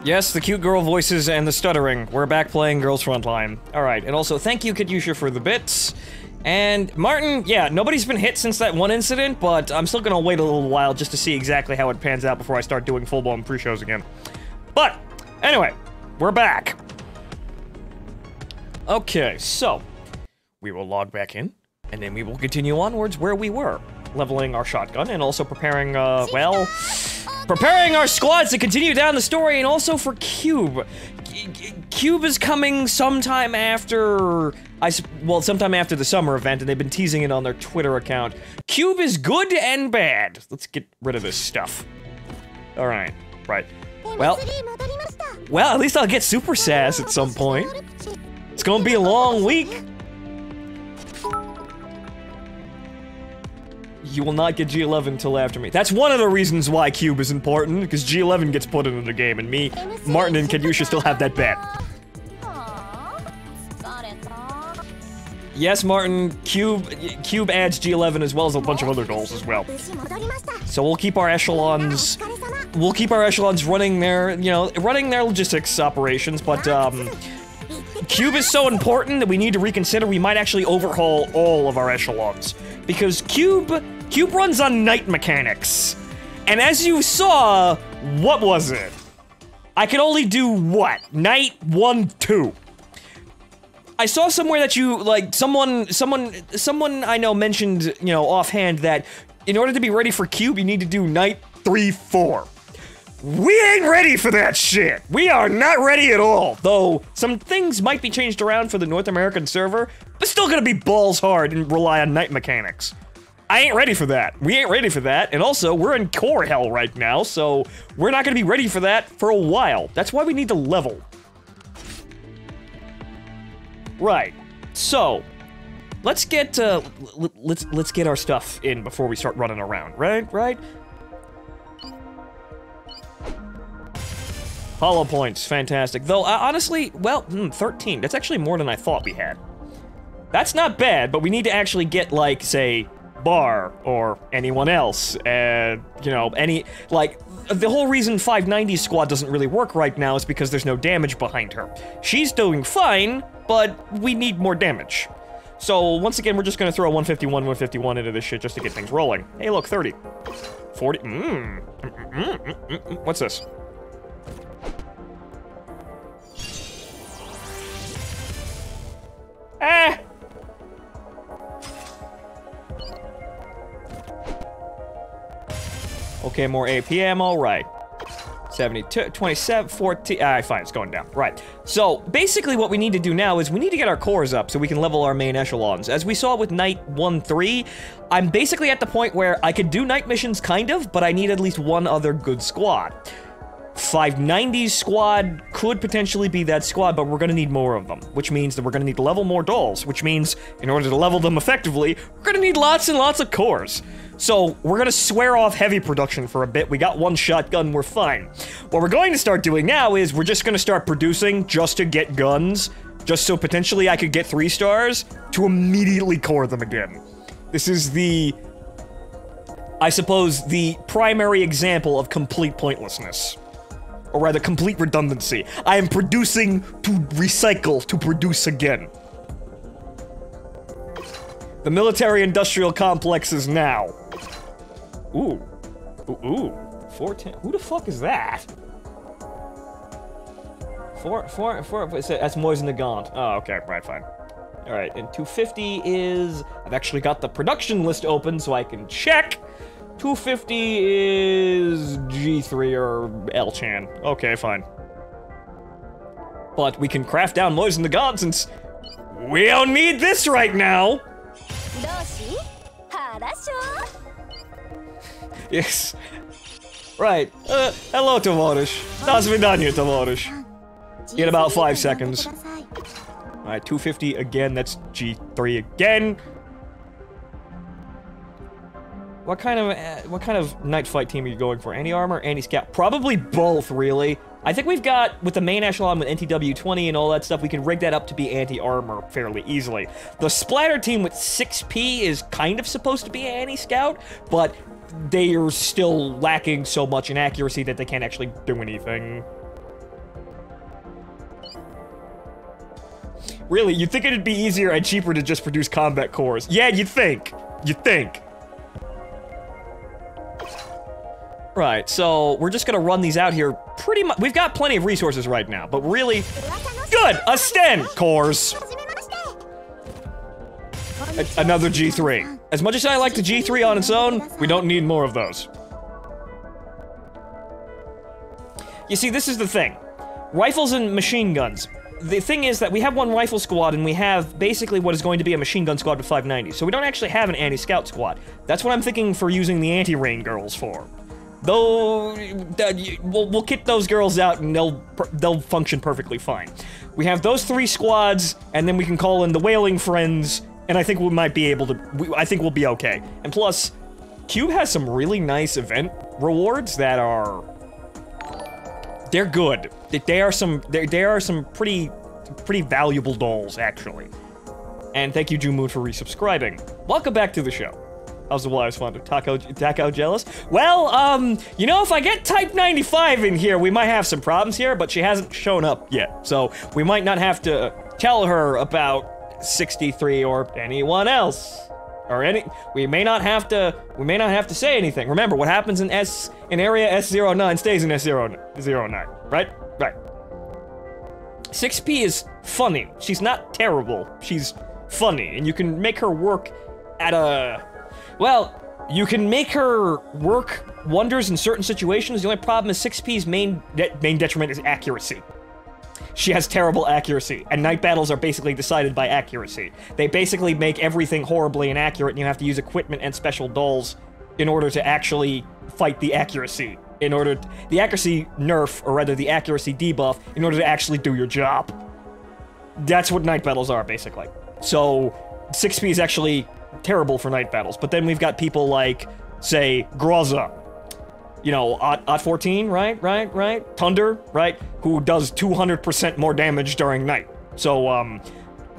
Yes, the cute girl voices and the stuttering. We're back playing Girls Frontline. Alright, and also thank you, Katyusha, for the bits. And Martin, yeah, nobody's been hit since that one incident, but I'm still gonna wait a little while just to see exactly how it pans out before I start doing full-blown pre-shows again. But, anyway, we're back. Okay, so, we will log back in, and then we will continue onwards where we were. Leveling our shotgun, and also preparing, well... preparing our squads to continue down the story, and also for Cube. Cube is coming sometime after... well, sometime after the summer event, and they've been teasing it on their Twitter account. Cube is good and bad. Let's get rid of this stuff. Alright, right. Well, at least I'll get Super Sass at some point. It's gonna be a long week. You will not get G11 until after me. That's one of the reasons why Cube is important, because G11 gets put into the game, and me, Martin, and Katyusha still have that bet. Yes, Martin, Cube adds G11 as well as a bunch of other goals as well. So we'll keep our echelons running their, you know, running their logistics operations, but, Cube is so important that we need to reconsider. We might actually overhaul all of our echelons. Because Cube runs on night mechanics. And as you saw, what was it? I could only do what? Night 1, 2. I saw somewhere that you, like, someone I know mentioned, you know, offhand that in order to be ready for Cube, you need to do night 3, 4. We ain't ready for that shit! We are not ready at all! Though, some things might be changed around for the North American server, but still gonna be balls hard and rely on night mechanics. I ain't ready for that. We ain't ready for that, and also, we're in core hell right now, so we're not gonna be ready for that for a while. That's why we need to level. Right. So, let's get, let's get our stuff in before we start running around, right? Hollow points, fantastic. Though, honestly, well, 13. That's actually more than I thought we had. That's not bad, but we need to actually get, like, say, Bar, or anyone else, and, you know, like, the whole reason 590's squad doesn't really work right now is because there's no damage behind her. She's doing fine, but we need more damage. So, once again, we're just gonna throw 151 into this shit just to get things rolling. Hey, look, 30. 40, what's this? Ah! Okay, more AP ammo, right. 72, 27, 14, alright, fine, it's going down. Right. So, basically what we need to do now is we need to get our cores up so we can level our main echelons. As we saw with Night 1-3, I'm basically at the point where I could do night missions, kind of, but I need at least one other good squad. 590's squad could potentially be that squad, but we're gonna need more of them, which means that we're gonna need to level more dolls, which means, in order to level them effectively, we're gonna need lots and lots of cores. So, we're gonna swear off heavy production for a bit. We got one shotgun, we're fine. What we're going to start doing now is we're just gonna start producing just to get guns, just so potentially I could get 3 stars, to immediately core them again. This is the, I suppose, the primary example of complete pointlessness. Or rather, complete redundancy. I am producing to recycle to produce again. The military-industrial complex is now. Ooh. Ooh. 410. Who the fuck is that? That's Moise Nagant. Oh, okay, right, fine. Alright, and 250 is... I've actually got the production list open so I can check. 250 is G3 or L-Chan. Okay, fine. But we can craft down Moise Nagant since we don't need this right now! Yes. Right. Hello, Tavarish. Dasvidanya, Tavarish. In about 5 seconds. Alright, 250 again, that's G3 again. What kind of night fight team are you going for? Anti-armor, anti-scout? Probably both, really. I think we've got, with the main echelon with NTW-20 and all that stuff, we can rig that up to be anti-armor fairly easily. The splatter team with 6P is kind of supposed to be anti-scout, but they are still lacking so much in accuracy that they can't actually do anything. Really, you'd think it'd be easier and cheaper to just produce combat cores. Yeah, you'd think. You'd think. Right, so we're just gonna run these out here pretty much. We've got plenty of resources right now, but really... Good! A Sten cores! Another G3. As much as I like the G3 on its own, we don't need more of those. You see, this is the thing. Rifles and machine guns. The thing is that we have one rifle squad and we have basically what is going to be a machine gun squad with 590. So we don't actually have an anti-scout squad. That's what I'm thinking for using the anti-rain girls for. Though, we'll kit those girls out and they'll function perfectly fine. We have those 3 squads, and then we can call in the Whaling Friends, and I think we might be able to, I think we'll be okay. And plus, Cube has some really nice event rewards that are... They're good. They are some pretty valuable dolls, actually. And thank you, Jumoon, for resubscribing. Welcome back to the show. How's the wives fond of Taco jealous? Well, you know, if I get Type 95 in here, we might have some problems here, but she hasn't shown up yet. So we might not have to tell her about 63 or anyone else. We may not have to say anything. Remember, what happens in area S09 stays in S09, right? Right. 6P is funny. She's not terrible. She's funny, and you can make her work at a... Well, you can make her work wonders in certain situations. The only problem is 6P's main detriment is accuracy. She has terrible accuracy, and night battles are basically decided by accuracy. They basically make everything horribly inaccurate, and you have to use equipment and special dolls in order to actually fight the accuracy. The accuracy nerf, or rather the accuracy debuff, in order to actually do your job. That's what night battles are, basically. So, 6P is actually terrible for night battles, but then we've got people like, say, Groza. You know, Ot 14, right? Thunder, right? Who does 200% more damage during night. So,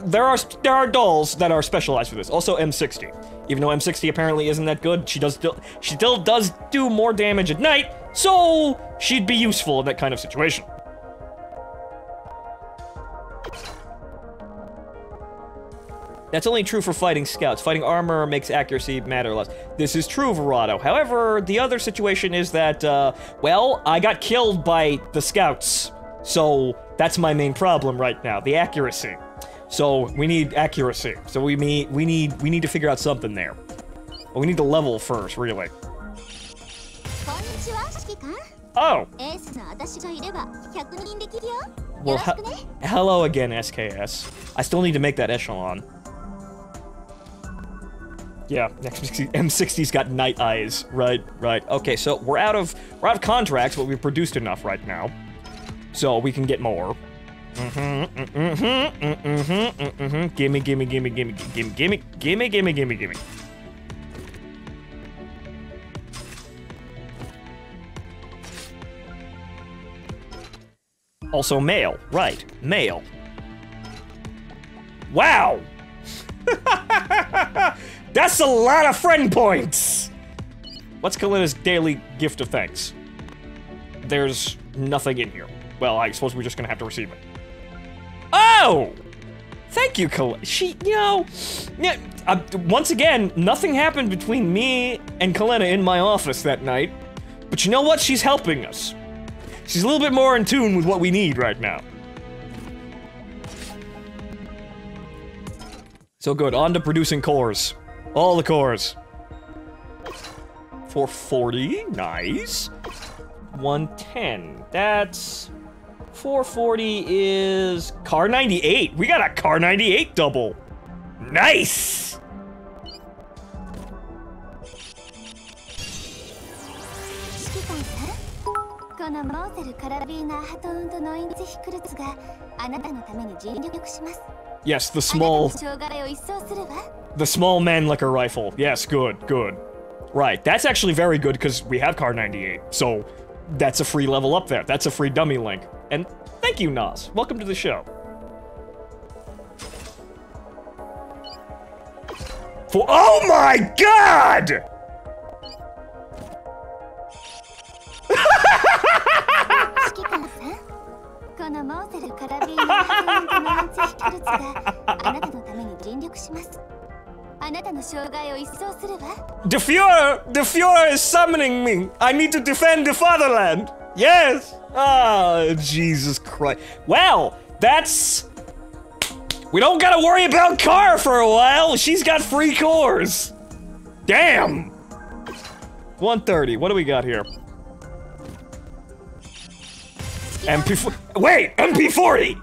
there are dolls that are specialized for this. Also M60. Even though M60 apparently isn't that good, she still does do more damage at night, so she'd be useful in that kind of situation. That's only true for fighting scouts. Fighting armor makes accuracy matter less. This is true, Verado. However, the other situation is that, well, I got killed by the scouts. So, that's my main problem right now, the accuracy. So, we need accuracy. So we need to figure out something there. But we need to level first, really. Oh! Well, hello again, SKS. I still need to make that echelon. Yeah, M60's got night eyes. Right. Okay, so we're out of contracts, but we've produced enough right now. So we can get more. Gimme. Also male, right, male. Wow! That's a lot of friend points! What's Kalina's daily gift of thanks? There's nothing in here. Well, I suppose we're just gonna have to receive it. Oh! Thank you, Kalina. You know, yeah, once again, nothing happened between me and Kalina in my office that night. But you know what? She's helping us. She's a little bit more in tune with what we need right now. So good, on to producing cores. All the cores. 440, nice. 110, that's... 440 is... Car 98, we got a Car 98 double. Nice! Yes, the small man-licker rifle. Yes, good. Right, that's actually very good because we have Car 98, so that's a free level up there. That's a free dummy link. And thank you, Nas. Welcome to the show. Oh my god! The Fuhrer is summoning me. I need to defend the fatherland. Yes. Oh, Jesus Christ. Well, that's... We don't gotta worry about Car for a while. She's got free cores. Damn. 130. What do we got here? Wait, MP40.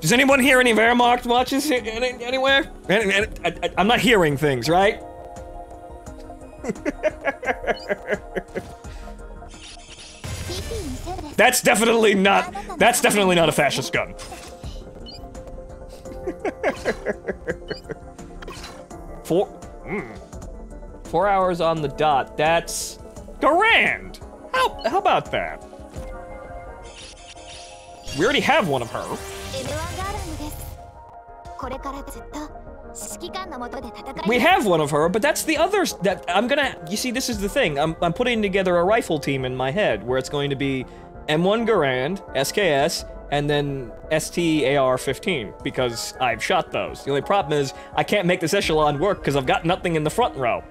Does anyone hear any Wehrmacht watches anywhere? I'm not hearing things, right? That's definitely not a fascist gun. 4 hours on the dot. That's grand. How about that? We already have one of her. We have one of her, but that's the others that I'm gonna. You see, this is the thing. I'm putting together a rifle team in my head where it's going to be M1 Garand, SKS, and then ST-AR-15 because I've shot those. The only problem is I can't make this echelon work because I've got nothing in the front row.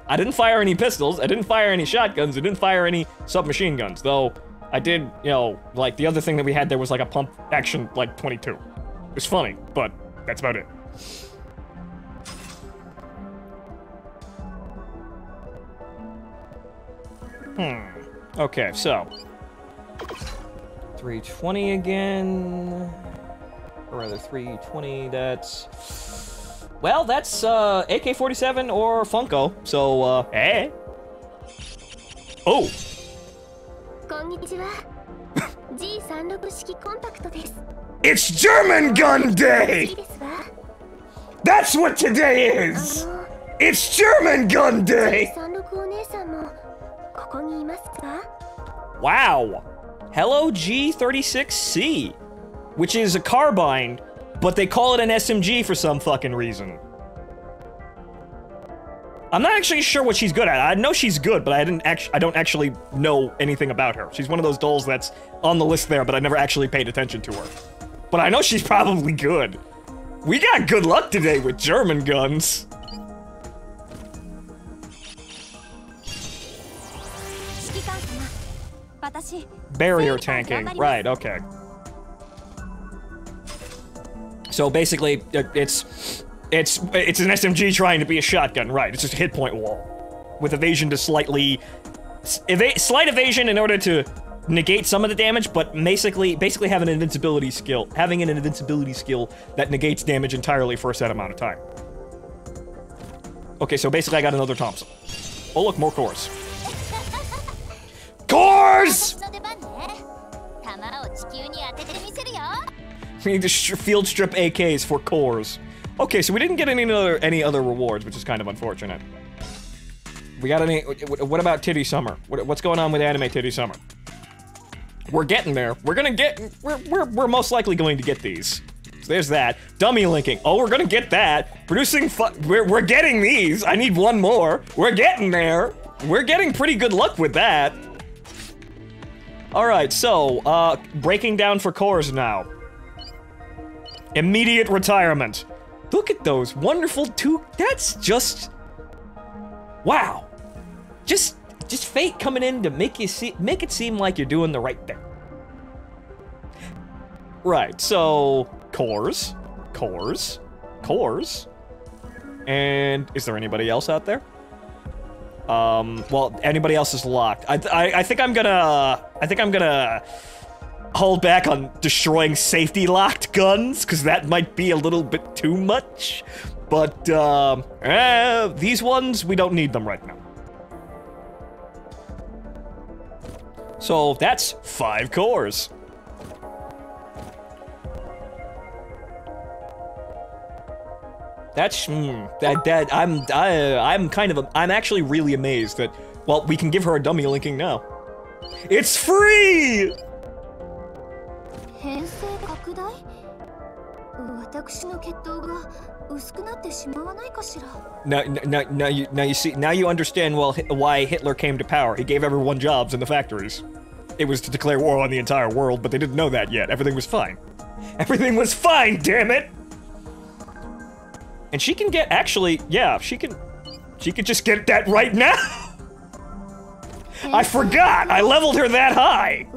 I didn't fire any pistols, I didn't fire any shotguns, I didn't fire any submachine guns, though I did, you know, like the other thing that we had there was like a pump action like 22. It was funny, but that's about it. Okay, so 320 again, or rather 320, that's, well, that's AK-47 or Funko, so eh? Oh! It's German Gun Day! That's what today is! It's German Gun Day! Wow! Hello G36C, which is a carbine, but they call it an SMG for some fucking reason. I'm not actually sure what she's good at. I know she's good, but I don't actually know anything about her. She's one of those dolls that's on the list there, but I never actually paid attention to her. But I know she's probably good. We got good luck today with German guns. Barrier tanking, right, okay. So basically, it's an SMG trying to be a shotgun, right? It's just a hit point wall. With evasion to slight evasion in order to negate some of the damage, but basically having an invincibility skill that negates damage entirely for a set amount of time. Okay, so basically I got another Thompson. Oh look, more cores. Cores! We need to field strip AKs for cores. Okay, so we didn't get any other rewards, which is kind of unfortunate. We got any? What about Titty Summer? What's going on with Anime Titty Summer? We're getting there. We're most likely going to get these. So there's that. Dummy linking. Oh, we're gonna get that. Producing we're getting these. I need one more. We're getting there. We're getting pretty good luck with that. Alright, so, breaking down for cores now. Immediate retirement. Look at those wonderful that's just... Wow. Just fate coming in to make it seem like you're doing the right thing. Right, so... Cores. And is there anybody else out there? Well, anybody else is locked. I think I'm gonna hold back on destroying safety locked guns, because that might be a little bit too much. But, these ones, we don't need them right now. So, that's 5 cores. That's, I'm actually really amazed that Well, we can give her a dummy linking now. It's free! Now you understand why Hitler came to power. He gave everyone jobs in the factories. It was to declare war on the entire world, but they didn't know that yet. Everything was fine. Everything was fine, damn it! And she can get, actually, yeah, she could just get that right now! I forgot! I leveled her that high!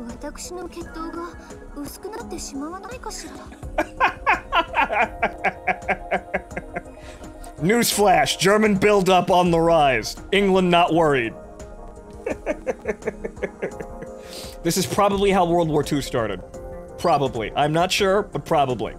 Newsflash, German buildup on the rise. England not worried. This is probably how World War II started. Probably. I'm not sure, but probably.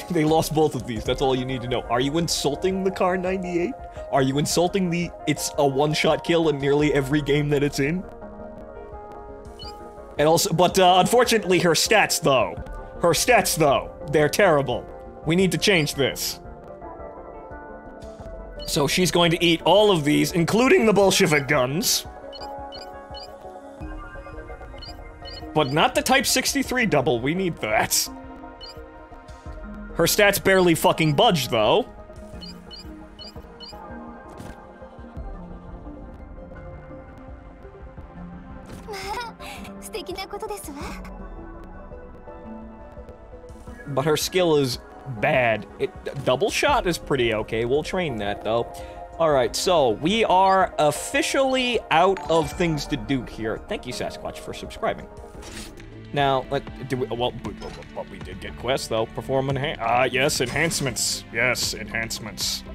They lost both of these, that's all you need to know. Are you insulting the Car 98? Are you insulting the it's a one-shot kill in nearly every game that it's in? And also, but unfortunately her stats though, they're terrible. We need to change this. So she's going to eat all of these, including the Bolshevik guns. But not the Type 63 double, we need that. Her stats barely fucking budge, though. But her skill is bad. Double shot is pretty okay. We'll train that, though. Alright, so we are officially out of things to do here. Thank you, Sasquatch, for subscribing. Now, we did get quests, though. Perform yes, enhancements. Yes, enhancements.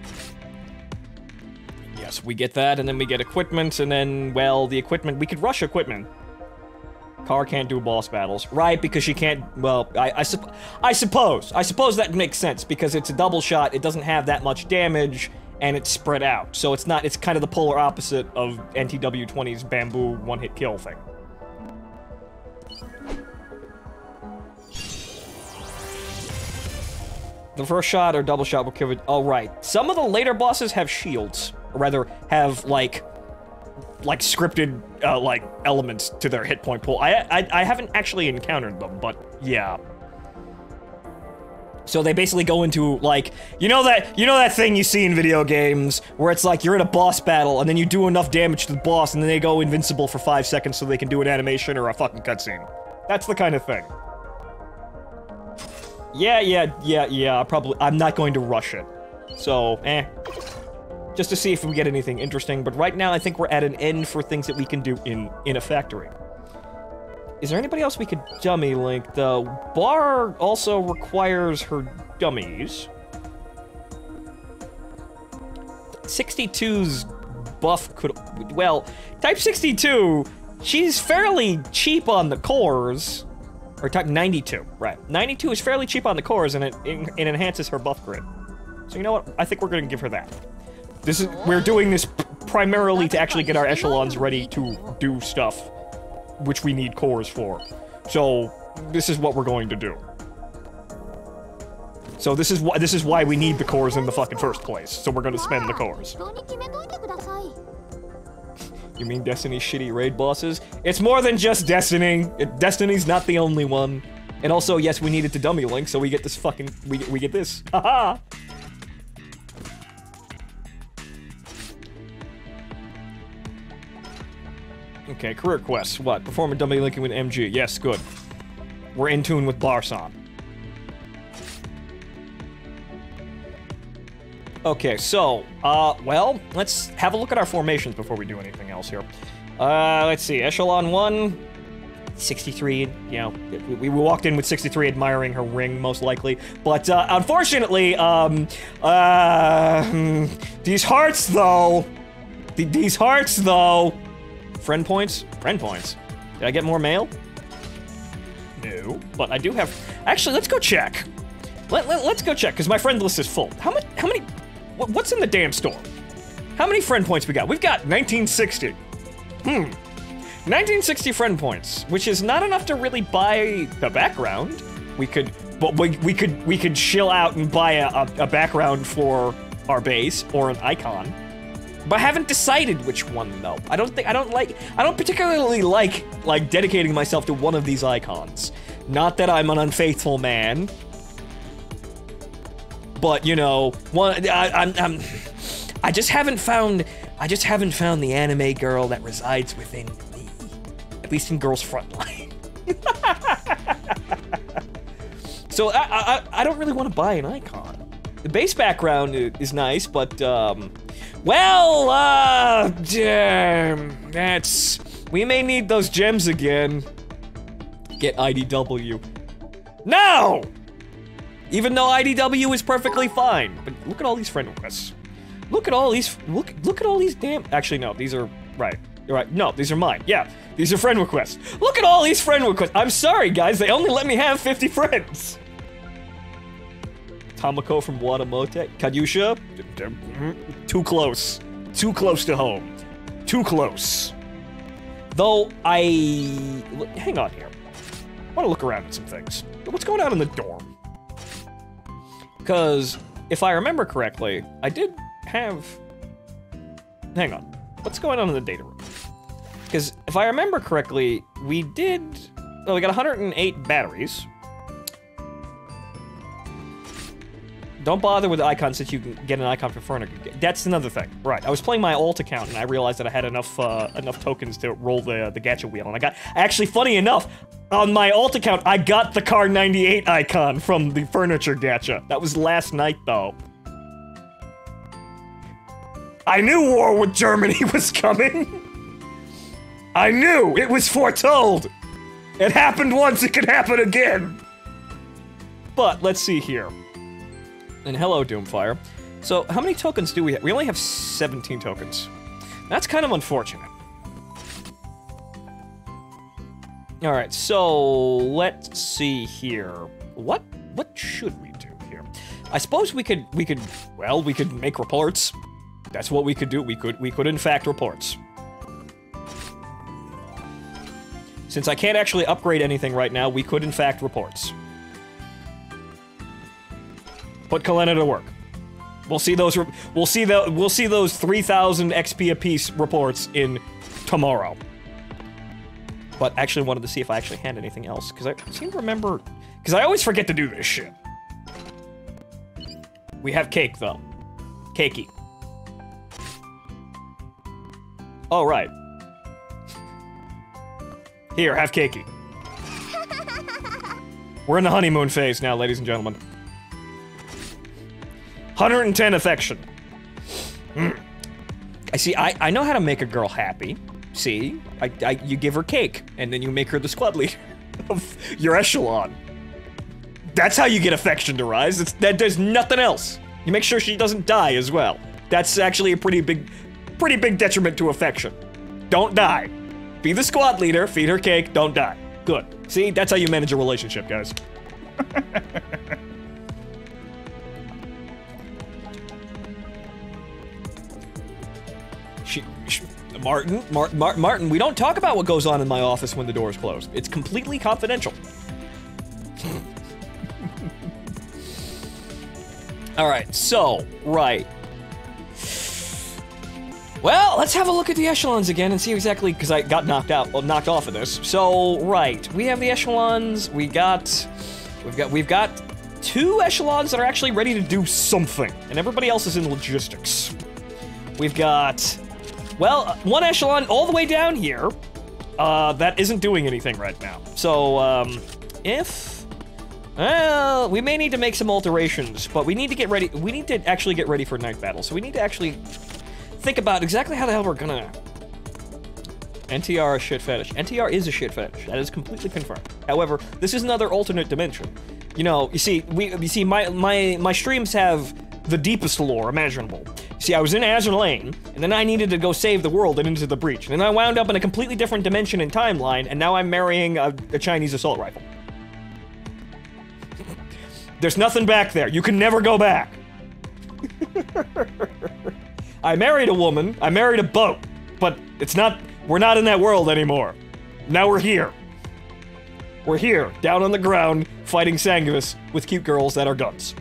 Yes, we get that, and then we get equipment, and then, well, the equipment, we could rush equipment. Car can't do boss battles. Right, because she can't, well, I suppose that makes sense, because it's a double shot, it doesn't have that much damage, and it's spread out. So it's kind of the polar opposite of NTW20's bamboo one-hit kill thing. The first shot or double shot will kill it. Oh, right. Some of the later bosses have shields. Or rather, have, like scripted, elements to their hit point pool. I haven't actually encountered them, but yeah. So they basically go into, like, you know that thing you see in video games, where it's like, you're in a boss battle, and then you do enough damage to the boss, and then they go invincible for 5 seconds so they can do an animation or a fucking cutscene. That's the kind of thing. Yeah, probably. I'm not going to rush it. So, just to see if we get anything interesting, but right now I think we're at an end for things that we can do in a factory. Is there anybody else we could dummy link? The bar also requires her dummies. 62's buff could, well, Type 62, she's fairly cheap on the cores. Or Type 92, right. 92 is fairly cheap on the cores, and it enhances her buff grid. So you know what? I think we're gonna give her that. We're doing this primarily to actually get our echelons ready to do stuff, which we need cores for. So, this is what we're going to do. So this is why we need the cores in the fucking first place. So we're gonna spend the cores. You mean Destiny's shitty raid bosses? It's more than just Destiny. Destiny's not the only one. And also, yes, we needed to dummy link, so we get this fucking, we get this. Haha! Okay, career quests. What? Perform a dummy linking with MG. Yes, good. We're in tune with Barson. Okay, so, well, let's have a look at our formations before we do anything else here. Let's see, Echelon 1, 63, you know, we walked in with 63 admiring her ring, most likely. But, unfortunately, these hearts, though, friend points? Friend points. Did I get more mail? No, but I do have, actually, let's go check. Let's go check, because my friend list is full. How many, what's in the damn store? How many friend points we got? We've got 1960. 1960 friend points, which is not enough to really buy the background. We could But we could chill out and buy a background for our base or an icon. But I haven't decided which one though. I don't particularly like dedicating myself to one of these icons. Not that I'm an unfaithful man. But you know, I just haven't found the anime girl that resides within me. At least in Girls Frontline. So I don't really want to buy an icon. The base background is nice, but well, damn, we may need those gems again. Get IDW. No! Even though IDW is perfectly fine, but look at all these friend requests. Look at all these. Look at all these damn. Actually, no, these are right. You're right. No, these are mine. Yeah, these are friend requests. Look at all these friend requests. I'm sorry, guys. They only let me have 50 friends. Tamako from Watamote. Kanyusha. Too close. Too close to home. Too close. Though hang on here. I want to look around at some things. What's going on in the dorm? Because if I remember correctly, I did have... Hang on. What's going on in the data room? Because if I remember correctly, we did... Well, we got 108 batteries. Don't bother with the icons since you can get an icon for furniture. That's another thing. Right, I was playing my alt account and I realized that I had enough tokens to roll the gatcha wheel. And actually, funny enough, on my alt account, I got the Car 98 icon from the furniture gacha. That was last night, though. I knew war with Germany was coming. I knew! It was foretold! It happened once, it could happen again! But, let's see here. And hello, Doomfire. So, how many tokens do we have? We only have 17 tokens. That's kind of unfortunate. Alright, so let's see here. What should we do here? I suppose we could make reports. That's what we could do. We could in fact reports. Since I can't actually upgrade anything right now, we could in fact reports. Put Kalena to work. We'll see those 3,000 XP apiece reports in tomorrow. But actually wanted to see if I actually had anything else, because I seem to remember... Because I always forget to do this shit. We have cake, though. Cakey. Oh, right. Here, have cakey. We're in the honeymoon phase now, ladies and gentlemen. 110 affection. I know how to make a girl happy. See? You give her cake, and then you make her the squad leader of your echelon. That's how you get affection to rise. There's nothing else. You make sure she doesn't die as well. That's actually a pretty big detriment to affection. Don't die. Be the squad leader, feed her cake, don't die. Good. See? That's how you manage a relationship, guys. Martin, we don't talk about what goes on in my office when the door is closed. It's completely confidential. Alright, so, right. Well, let's have a look at the echelons again and see exactly, because I got knocked off of this. So, right, we have the echelons, we've got 2 echelons that are actually ready to do something, and everybody else is in logistics. We've got, well, 1 echelon all the way down here, that isn't doing anything right now. So, well, we may need to make some alterations, but we need to get ready, actually get ready for night battle, so we need to actually think about exactly how the hell we're gonna... NTR is shit fetish. NTR is a shit fetish. That is completely confirmed. However, this is another alternate dimension. You know, you see, my streams have the deepest lore imaginable. See, I was in Azure Lane, and then I needed to go save the world and into the breach. And then I wound up in a completely different dimension and timeline, and now I'm marrying a Chinese assault rifle. There's nothing back there. You can never go back. I married a woman, I married a boat, but we're not in that world anymore. Now we're here. We're here, down on the ground, fighting Sanguis with cute girls that are guns.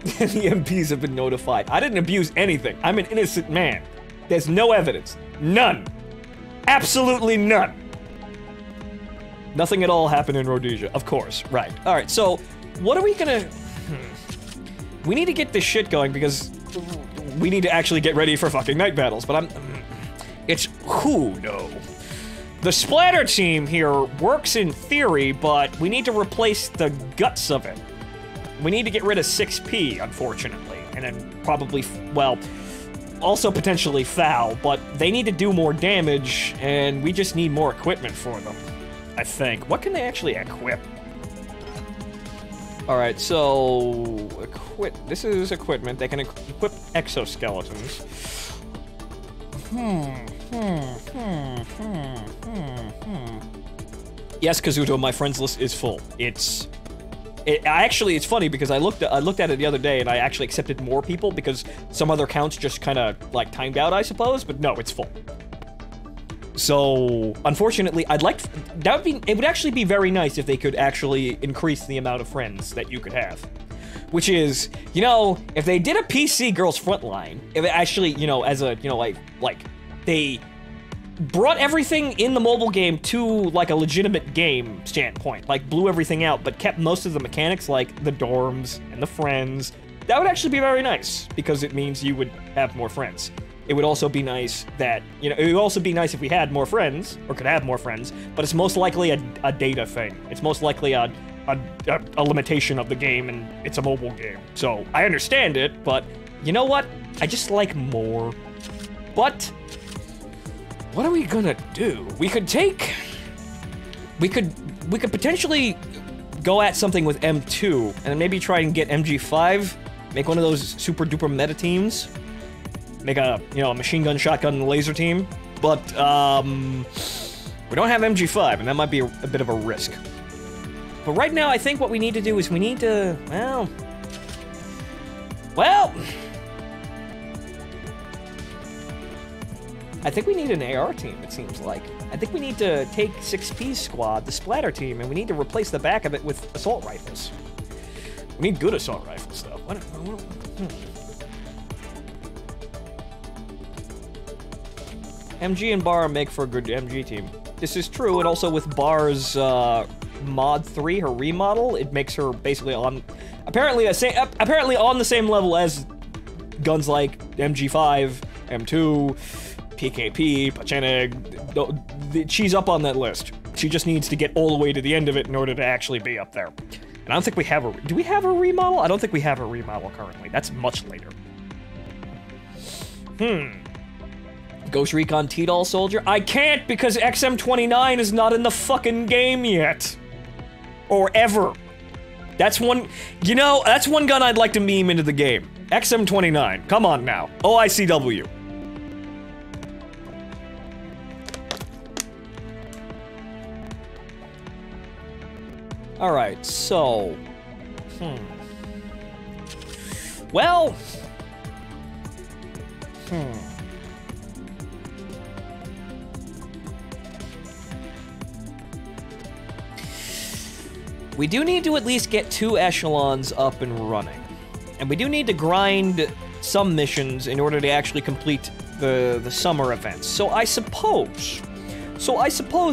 The MPs have been notified. I didn't abuse anything. I'm an innocent man. There's no evidence. None. Absolutely none. Nothing at all happened in Rhodesia. Of course. Right. Alright, so what are we gonna... We need to get this shit going because we need to actually get ready for fucking night battles, but it's who, no. The splatter team here works in theory, but we need to replace the guts of it. We need to get rid of 6P, unfortunately, and then probably, well, also potentially Foul, but they need to do more damage, and we just need more equipment for them, I think. What can they actually equip? Alright, so... This is equipment. They can equip exoskeletons. Yes, Kazuto, my friends list is full. Actually, it's funny because I looked at it the other day and I actually accepted more people because some other counts just kind of like timed out, I suppose, but no, it's full. So, unfortunately, it would actually be very nice if they could actually increase the amount of friends that you could have. Which is, you know, if they did a PC Girls Frontline, if it actually, you know, as a, you know, like, they brought everything in the mobile game to, like, a legitimate game standpoint, like, blew everything out, but kept most of the mechanics, like the dorms and the friends, that would actually be very nice, because it means you would have more friends. It would also be nice that, you know, it would also be nice if we had more friends, or could have more friends, but it's most likely a data thing. It's most likely a limitation of the game, and it's a mobile game. So, I understand it, but you know what? I just like more. But, what are we gonna do? We could potentially go at something with M2, and then maybe try and get MG5, make one of those super duper meta teams. Make a, you know, a machine gun, shotgun, and laser team, but, we don't have MG5, and that might be a bit of a risk. But right now, I think what we need to do is we need to, well, I think we need an AR team, it seems like. I think we need to take 6P's squad, the splatter team, and we need to replace the back of it with assault rifles. We need good assault rifles, though. MG and Bar make for a good MG team. This is true, and also with Bar's mod 3, her remodel, it makes her basically apparently on the same level as guns like MG5, M2, PKP, Pacheneg. She's up on that list. She just needs to get all the way to the end of it in order to actually be up there. And I don't think we have do we have a remodel? I don't think we have a remodel currently. That's much later. Ghost Recon T-Doll Soldier? I can't because XM29 is not in the fucking game yet. Or ever. That's one, you know, that's one gun I'd like to meme into the game. XM29, come on now. OICW. Alright, so... Well... We do need to at least get 2 echelons up and running. And we do need to grind some missions in order to actually complete the summer events. So I suppose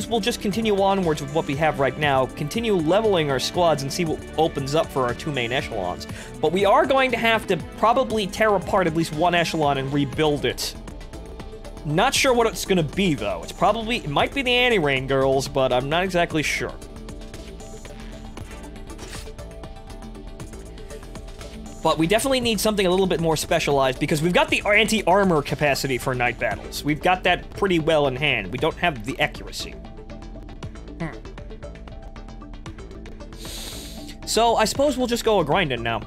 we'll just continue onwards with what we have right now, continue leveling our squads and see what opens up for our 2 main echelons. But we are going to have to probably tear apart at least 1 echelon and rebuild it. Not sure what it's gonna be though. It might be the Anti-Rain girls, but I'm not exactly sure. But we definitely need something a little bit more specialized because we've got the anti-armor capacity for night battles. We've got that pretty well in hand. We don't have the accuracy. So I suppose we'll just go a grinding now.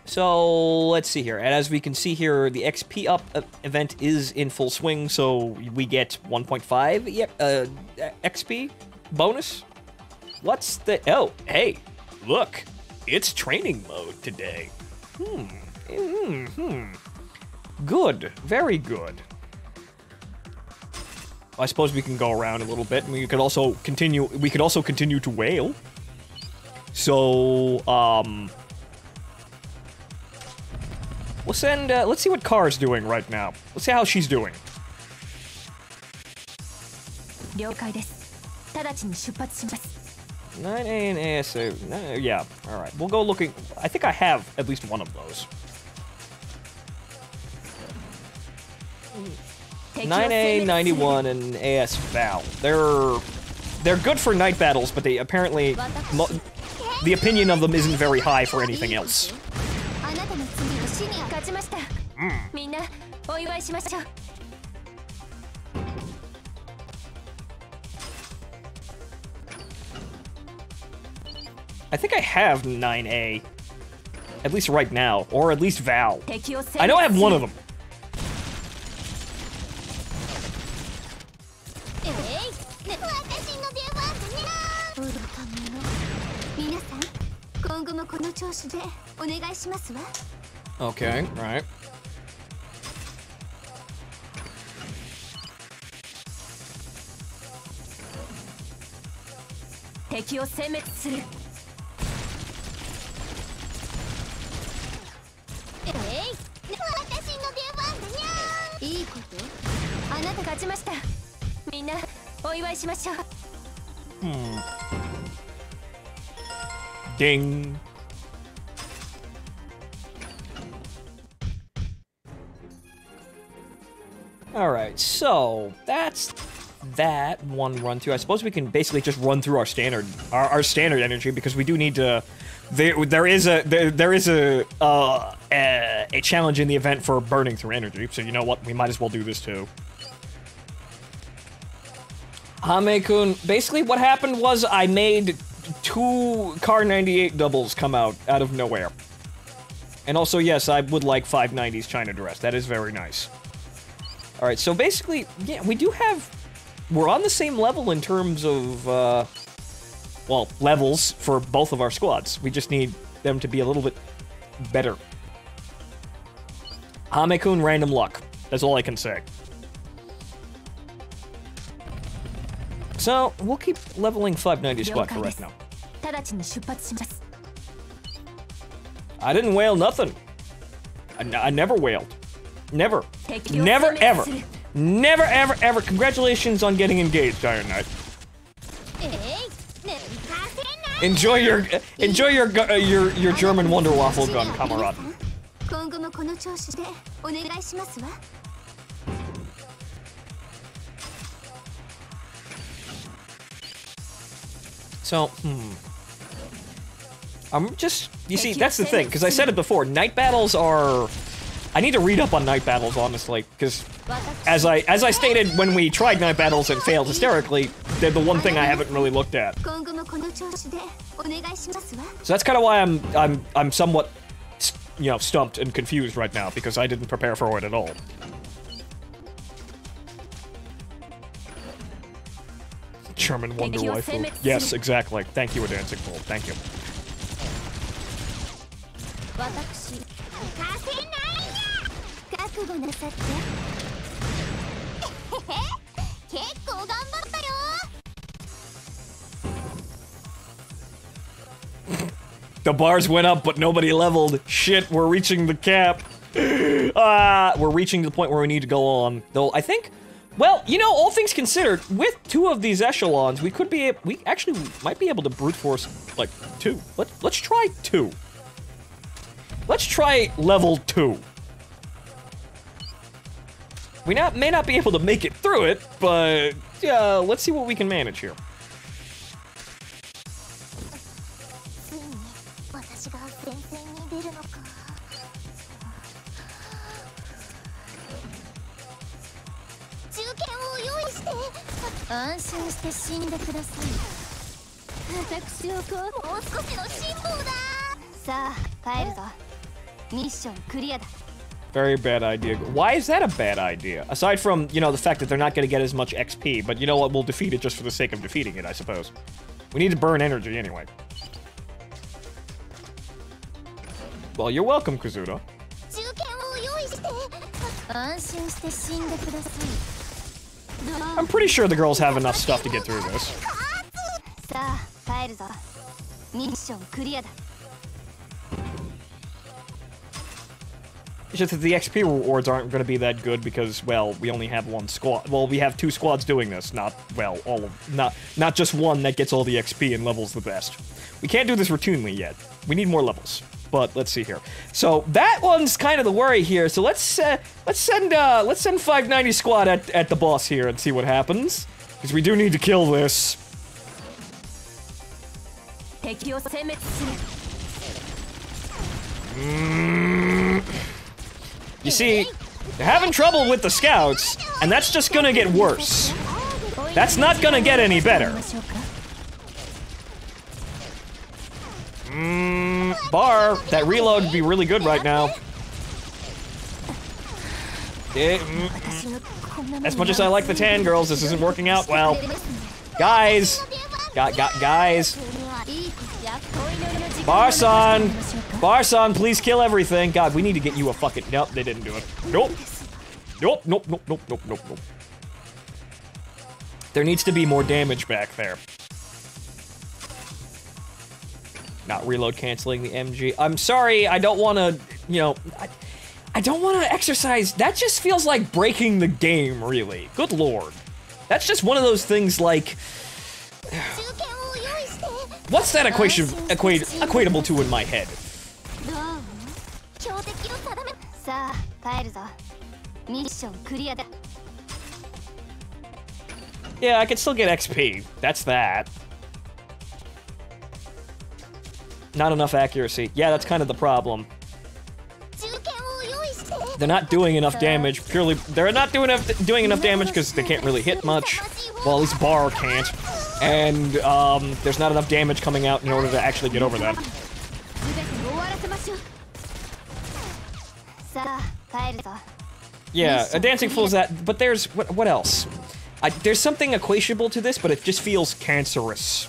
So let's see here. And as we can see here, the XP up event is in full swing, so we get 1.5 XP bonus. What's the... Oh, hey, look. It's training mode today. Good. Very good. I suppose we can go around a little bit, and we could also continue to whale. So, we'll send, let's see what Car's doing right now. Let's see how she's doing. 9A and ASA, yeah, alright. We'll go looking, I think I have at least one of those. 9A, 91, and AS Val. They're good for night battles, but they apparently, the opinion of them isn't very high for anything else. I think I have 9A, at least right now, or at least Val. I know I have one of them. Okay, right. Ding. Alright, so that's that one run through. I suppose we can basically just run through our standard energy, because we do need to. There is a challenge in the event for burning through energy. So you know what? We might as well do this too. Hame-kun, basically what happened was I made 2 Car 98 doubles come out of nowhere. And also, yes, I would like 590's China dress. That is very nice. Alright, so basically, yeah, we're on the same level in terms of, well, levels for both of our squads. We just need them to be a little bit better. Hame-kun, random luck. That's all I can say. So, we'll keep leveling 590 squad for right now. I didn't whale nothing. I never whaled. Never. Never, ever. Never, ever, ever. Congratulations on getting engaged, Iron Knight. Enjoy your German Wonder Waffle gun, comrade. So, I'm just, you see, that's the thing, because I said it before, night battles are, I need to read up on night battles, honestly, because as I stated when we tried night battles and failed hysterically, they're the one thing I haven't really looked at. So that's kind of why I'm somewhat, you know, stumped and confused right now, because I didn't prepare for it at all. German Wonder Rifle. Yes, exactly. Thank you, a dancing pole. Thank you. The bars went up, but nobody leveled. Shit, we're reaching the cap. We're reaching the point where we need to go on. Though, I think... Well, you know, all things considered, with 2 of these echelons, we actually might be able to brute force, like, 2. Let's try 2. Let's try level 2. We may not be able to make it through it, but, yeah, let's see what we can manage here. Very bad idea. Why is that a bad idea? Aside from, you know, the fact that they're not going to get as much XP, but you know what, we'll defeat it just for the sake of defeating it, I suppose. We need to burn energy anyway. Well, you're welcome, Kazuda. I'm pretty sure the girls have enough stuff to get through this. It's just that the XP rewards aren't going to be that good because, well, we only have one squad. Well, we have 2 squads doing this, not, well, not just one that gets all the XP and levels the best. We can't do this routinely yet. We need more levels. But let's see here. So that one's kind of the worry here. So let's send 590 squad at the boss here and see what happens, because we do need to kill this. You see, they're having trouble with the scouts, and that's just gonna get worse. That's not gonna get any better. Bar, that reload would be really good right now. As much as I like the tan girls, this isn't working out well. Guys! Guys! Barson, please kill everything. God, we need to get you a fucking... Nope, they didn't do it. Nope. Nope. There needs to be more damage back there. Not reload canceling the MG. I'm sorry, I don't want to, you know, I don't want to exercise. That just feels like breaking the game, really. Good lord. That's just one of those things like... What's that equatable to in my head? Yeah, I can still get XP. That's that. Not enough accuracy. Yeah, that's kind of the problem. They're not doing enough damage. Purely, they're not doing enough damage because they can't really hit much. Well, at least Bar can't. And there's not enough damage coming out in order to actually get over that. Yeah, a dancing fool's that. But there's what else? There's something equatable to this, but it just feels cancerous.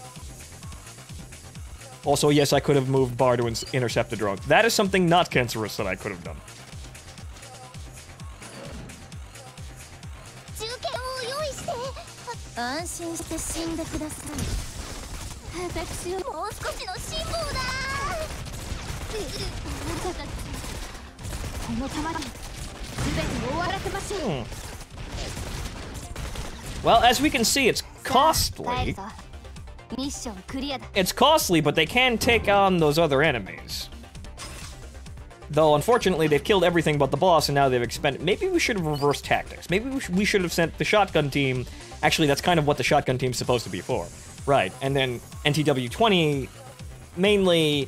Also, yes, I could have moved Bar to intercept the drone. That is something not cancerous that I could have done. Well, as we can see, it's costly. It's costly, but they can take on those other enemies. Though, unfortunately, they've killed everything but the boss, and now they've expended... Maybe we should have reversed tactics. Maybe we should have sent the shotgun team... Actually, that's kind of what the shotgun team's supposed to be for. Right, and then NTW-20, mainly...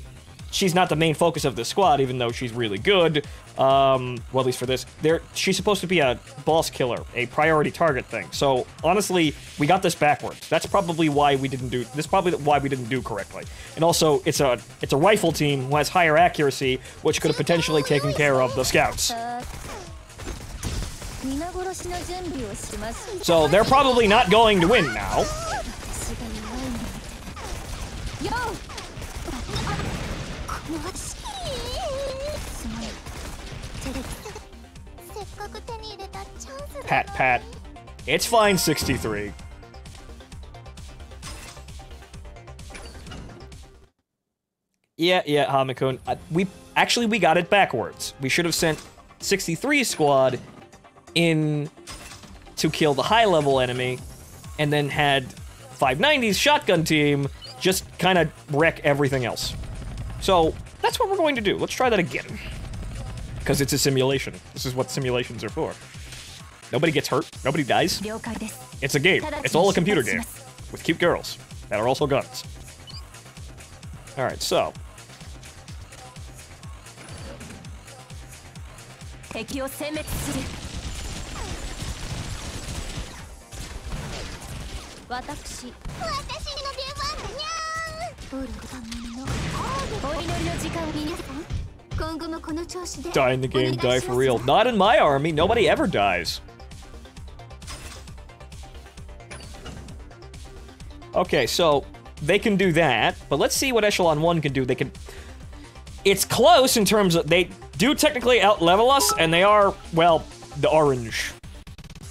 She's not the main focus of the squad, even though she's really good. Well, at least for this. She's supposed to be a boss killer, a priority target thing. So, honestly, we got this backwards. That's probably why we didn't do... This is probably why we didn't do correctly. And also, it's a rifle team who has higher accuracy, which could have potentially taken care of the scouts. So, they're probably not going to win now. Pat. It's fine, 63. Yeah, Hamikun. We got it backwards. We should have sent 63 squad in to kill the high-level enemy, and then had 590's shotgun team just kind of wreck everything else. So, that's what we're going to do. Let's try that again. Because it's a simulation. This is what simulations are for. Nobody gets hurt. Nobody dies. It's a game. It's all a computer game. With cute girls. That are also guns. Alright, so. Die in the game, die for real. Not in my army. Nobody ever dies. Okay, so they can do that, but let's see what Echelon 1 can do. They can... It's close in terms of... They do technically out-level us, and they are, well, the orange.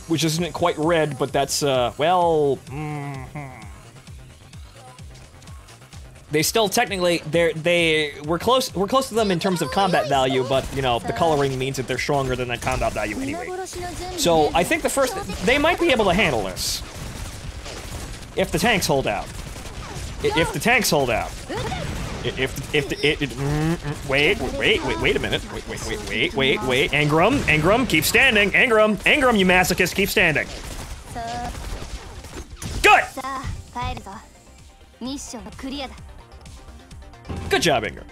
which isn't quite red, but that's, well, They still technically, we're close to them in terms of combat value, but, you know, the coloring means that they're stronger than that combat value anyway. So, I think they might be able to handle this. If the tanks hold out. If the tanks hold out. Wait a minute. Wait. Ingram, keep standing. Ingram, you masochist, keep standing. Good! Good job, Ingram.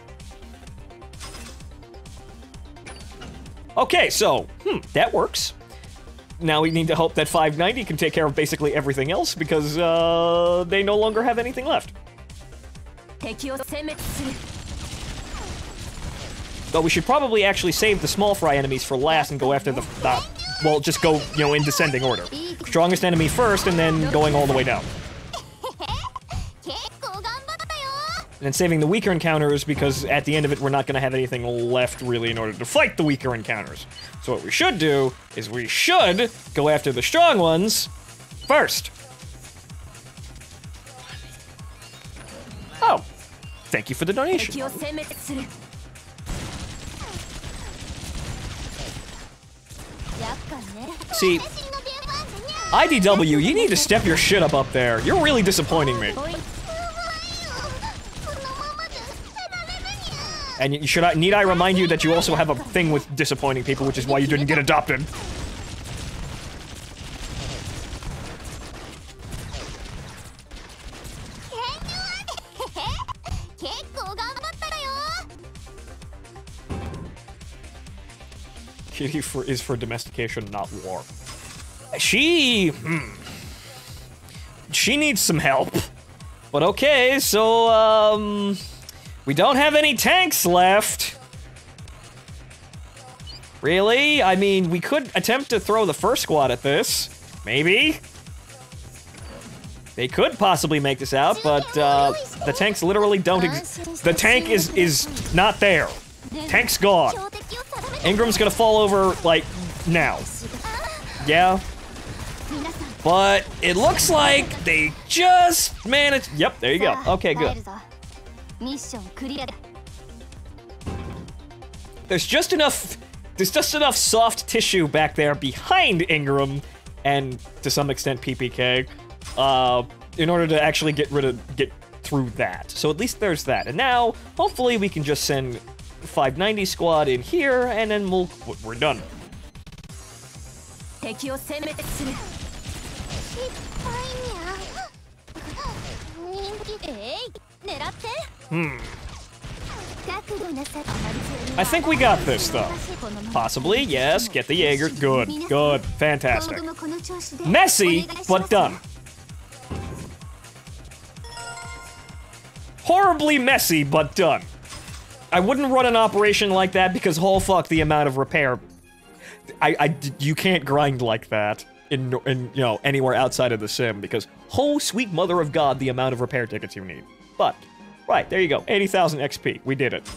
Okay, so, that works. Now we need to hope that 590 can take care of basically everything else, because, they no longer have anything left. Though we should probably actually save the small fry enemies for last and go after the, well, just go, you know, in descending order. Strongest enemy first, and then going all the way down. And then saving the weaker encounters, because at the end of it, we're not going to have anything left, really, in order to fight the weaker encounters. So what we should do is we should go after the strong ones first. Oh, thank you for the donation. See, IDW, you need to step your shit up there. You're really disappointing me. And need I remind you that you also have a thing with disappointing people, which is why you didn't get adopted. Kitty is for domestication, not war. She needs some help. But okay, so, we don't have any tanks left. Really? I mean, we could attempt to throw the first squad at this. Maybe. They could possibly make this out, but, the tanks literally don't exist. The tank is not there. Tank's gone. Ingram's gonna fall over, like, now. Yeah. But it looks like they just managed. Yep, there you go. Okay, good. There's just enough soft tissue back there behind Ingram and to some extent PPK in order to actually get through that. So at least there's that. And now hopefully we can just send 590 squad in here and then we're done. I think we got this, though. Possibly, yes. Get the Jaeger. Good. Fantastic. Messy, but done. Horribly messy, but done. I wouldn't run an operation like that because, oh fuck, the amount of repair. You can't grind like that in you know, anywhere outside of the sim because, oh sweet mother of God, the amount of repair tickets you need. But, right, there you go. 80,000 XP. We did it.